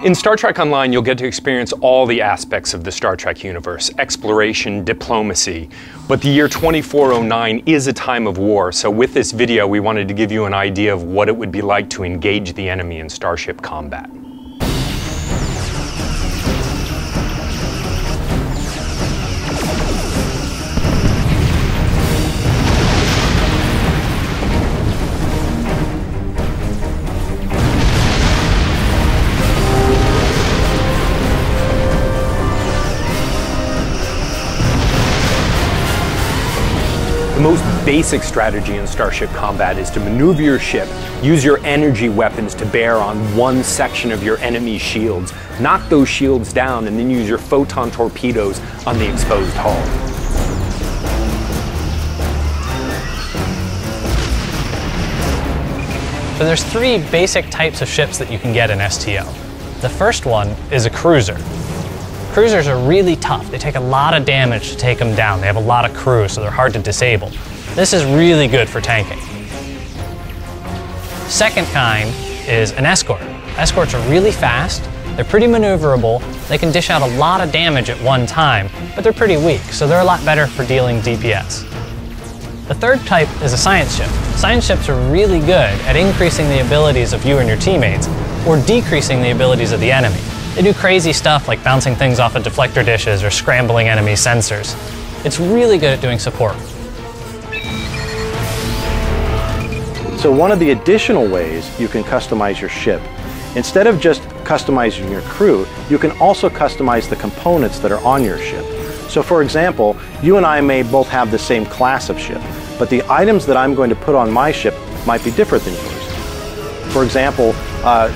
In Star Trek Online, you'll get to experience all the aspects of the Star Trek universe, exploration, diplomacy. But the year 2409 is a time of war, so with this video, we wanted to give you an idea of what it would be like to engage the enemy in starship combat. The most basic strategy in starship combat is to maneuver your ship, use your energy weapons to bear on one section of your enemy's shields, knock those shields down, and then use your photon torpedoes on the exposed hull. So there's three basic types of ships that you can get in STO. The first one is a cruiser. Cruisers are really tough. They take a lot of damage to take them down. They have a lot of crew, so they're hard to disable. This is really good for tanking. Second kind is an escort. Escorts are really fast, they're pretty maneuverable, they can dish out a lot of damage at one time, but they're pretty weak, so they're a lot better for dealing DPS. The third type is a science ship. Science ships are really good at increasing the abilities of you and your teammates, or decreasing the abilities of the enemy. They do crazy stuff like bouncing things off of deflector dishes or scrambling enemy sensors. It's really good at doing support. So one of the additional ways you can customize your ship, instead of just customizing your crew, you can also customize the components that are on your ship. So for example, you and I may both have the same class of ship, but the items that I'm going to put on my ship might be different than yours. For example,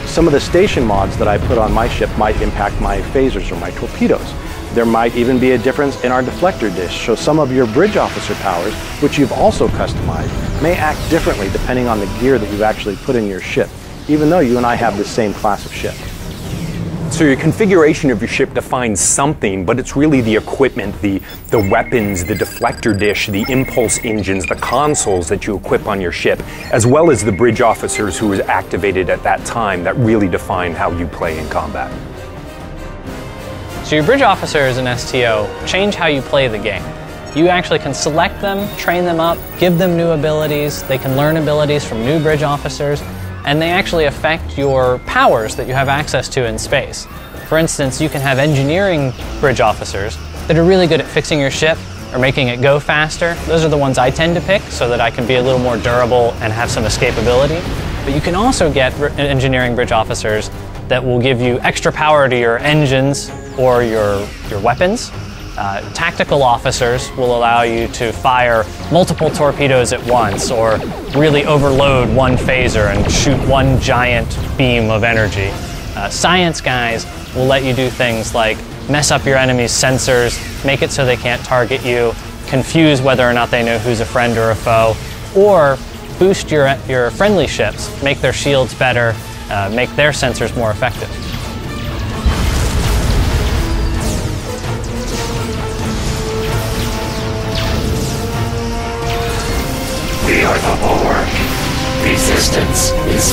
some of the station mods that I put on my ship might impact my phasers or my torpedoes. There might even be a difference in our deflector dish, so some of your bridge officer powers, which you've also customized, may act differently depending on the gear that you've actually put in your ship, even though you and I have the same class of ship. So your configuration of your ship defines something, but it's really the equipment, the weapons, the deflector dish, the impulse engines, the consoles that you equip on your ship, as well as the bridge officers who was activated at that time that really define how you play in combat. So your bridge officers in STO change how you play the game. You actually can select them, train them up, give them new abilities, they can learn abilities from new bridge officers, and they actually affect your powers that you have access to in space. For instance, you can have engineering bridge officers that are really good at fixing your ship or making it go faster. Those are the ones I tend to pick so that I can be a little more durable and have some escapability. But you can also get engineering bridge officers that will give you extra power to your engines or your weapons. Tactical officers will allow you to fire multiple torpedoes at once or really overload one phaser and shoot one giant beam of energy. Science guys will let you do things like mess up your enemy's sensors, make it so they can't target you, confuse whether or not they know who's a friend or a foe, or boost your friendly ships, make their shields better, make their sensors more effective. We are the bulwark. Resistance is